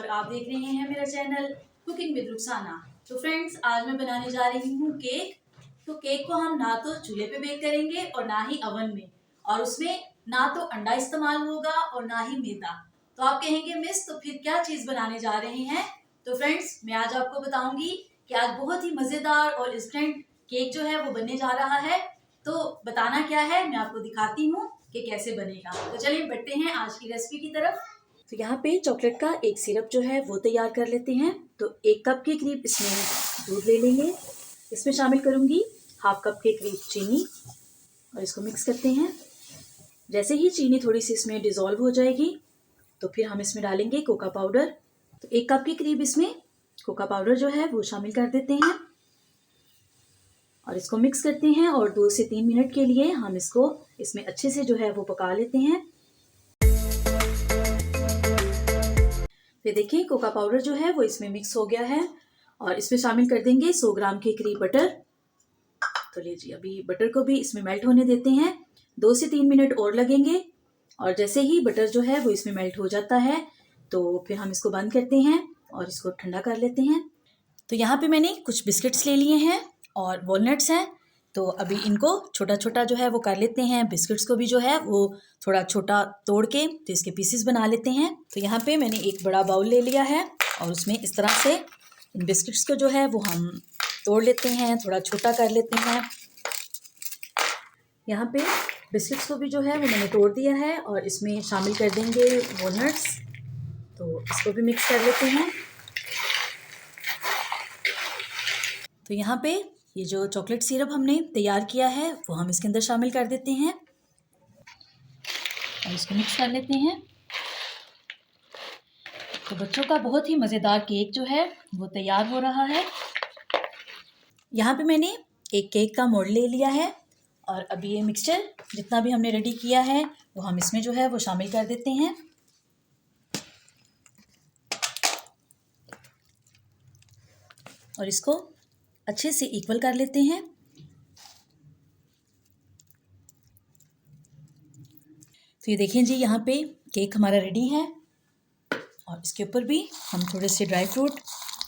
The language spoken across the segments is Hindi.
और आप देख रहे हैं मेरा चैनल कुकिंग विद रुखसाना। तो फ्रेंड्स, आज मैं बनाने जा रही हूँ केक। तो केक को हम ना तो चूल्हे पे बेक करेंगे और ना ही अवन में, और उसमें ना तो अंडा इस्तेमाल होगा और ना ही मैदा। तो आप कहेंगे मिस, तो फिर क्या चीज बनाने जा रहे हैं? तो फ्रेंड्स, मैं आज आपको बताऊंगी कि आज बहुत ही मजेदार और इंस्टेंट केक जो है वो बनने जा रहा है। तो बताना क्या है, मैं आपको दिखाती हूँ कि कैसे बनेगा। तो चलिए बढ़ते हैं आज की रेसिपी की तरफ। तो यहाँ पे चॉकलेट का एक सिरप जो है वो तैयार कर लेते हैं। तो 1 कप के करीब इसमें दूध ले लेंगे। इसमें शामिल करूँगी 1/2 कप के करीब चीनी और इसको मिक्स करते हैं। जैसे ही चीनी थोड़ी सी इसमें डिज़ोल्व हो जाएगी तो फिर हम इसमें डालेंगे कोका पाउडर। तो 1 कप के करीब इसमें कोका पाउडर जो है वो शामिल कर देते हैं और इसको मिक्स करते हैं और 2 से 3 मिनट के लिए हम इसको इसमें अच्छे से जो है वो पका लेते हैं। तो देखिए कोका पाउडर जो है वो इसमें मिक्स हो गया है और इसमें शामिल कर देंगे 100 ग्राम के करीब बटर। तो लीजिए, अभी बटर को भी इसमें मेल्ट होने देते हैं। 2 से 3 मिनट और लगेंगे और जैसे ही बटर जो है वो इसमें मेल्ट हो जाता है तो फिर हम इसको बंद करते हैं और इसको ठंडा कर लेते हैं। तो यहाँ पे मैंने कुछ बिस्किट्स ले लिए हैं और वॉलनट्स हैं। तो अभी इनको छोटा छोटा जो है वो कर लेते हैं। बिस्किट्स को भी जो है वो थोड़ा छोटा तोड़ के तो इसके पीसेस बना लेते हैं। तो यहाँ पे मैंने एक बड़ा बाउल ले लिया है और उसमें इस तरह से इन बिस्किट्स को जो है वो हम तोड़ लेते हैं, थोड़ा छोटा कर लेते हैं। यहाँ पे बिस्किट्स को भी जो है वो मैंने तोड़ दिया है और इसमें शामिल कर देंगे वॉलनट्स। तो इसको भी मिक्स कर लेते हैं। तो यहाँ पे ये जो चॉकलेट सिरप हमने तैयार किया है वो हम इसके अंदर शामिल कर देते हैं और इसको मिक्स कर लेते हैं। तो बच्चों का बहुत ही मज़ेदार केक जो है वो तैयार हो रहा है। यहाँ पे मैंने एक केक का मोल्ड ले लिया है और अभी ये मिक्सचर जितना भी हमने रेडी किया है वो हम इसमें जो है वो शामिल कर देते हैं। और इसको अच्छे से इक्वल कर लेते हैं। तो ये देखें जी, यहाँ पे केक हमारा रेडी है और इसके ऊपर भी हम थोड़े से ड्राई फ्रूट,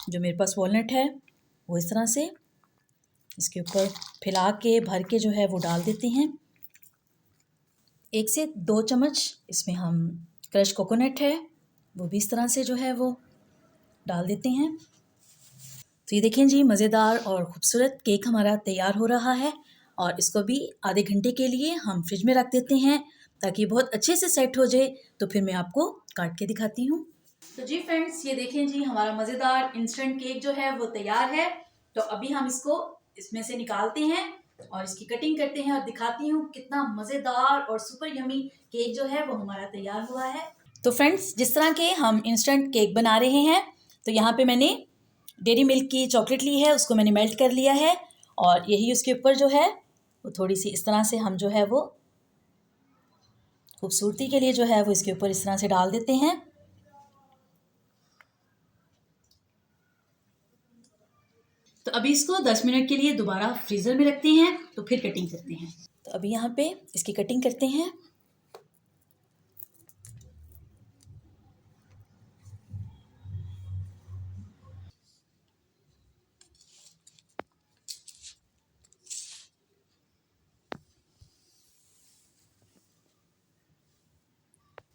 जो मेरे पास वॉलनट है, वो इस तरह से इसके ऊपर फैला के भर के जो है वो डाल देते हैं। 1 से 2 चम्मच इसमें हम क्रश कोकोनट है वो भी इस तरह से जो है वो डाल देते हैं। तो ये देखें जी, मज़ेदार और ख़ूबसूरत केक हमारा तैयार हो रहा है और इसको भी आधे घंटे के लिए हम फ्रिज में रख देते हैं ताकि बहुत अच्छे से सेट हो जाए। तो फिर मैं आपको काट के दिखाती हूँ। तो जी फ्रेंड्स, ये देखें जी, हमारा मज़ेदार इंस्टेंट केक जो है वो तैयार है। तो अभी हम इसको इसमें से निकालते हैं और इसकी कटिंग करते हैं और दिखाती हूँ कितना मज़ेदार और सुपर यमी केक जो है वो हमारा तैयार हुआ है। तो फ्रेंड्स, जिस तरह के हम इंस्टेंट केक बना रहे हैं, तो यहाँ पे मैंने डेयरी मिल्क की चॉकलेट ली है, उसको मैंने मेल्ट कर लिया है और यही उसके ऊपर जो है वो थोड़ी सी इस तरह से हम जो है वो खूबसूरती के लिए जो है वो इसके ऊपर इस तरह से डाल देते हैं। तो अभी इसको 10 मिनट के लिए दोबारा फ्रीज़र में रखते हैं, तो फिर कटिंग करते हैं। तो अभी यहाँ पे इसकी कटिंग करते हैं।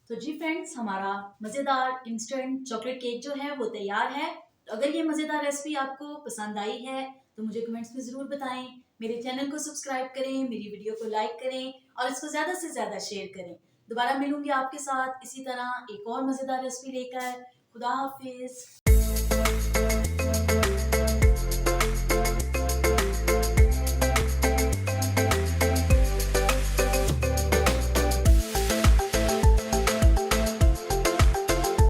तो जी फ्रेंड्स, हमारा मज़ेदार इंस्टेंट चॉकलेट केक जो है वो तैयार है। तो अगर ये मज़ेदार रेसिपी आपको पसंद आई है तो मुझे कमेंट्स में ज़रूर बताएं। मेरे चैनल को सब्सक्राइब करें, मेरी वीडियो को लाइक करें और इसको ज़्यादा से ज़्यादा शेयर करें। दोबारा मिलूंगी आपके साथ इसी तरह एक और मज़ेदार रेसिपी लेकर। खुदा हाफिज़।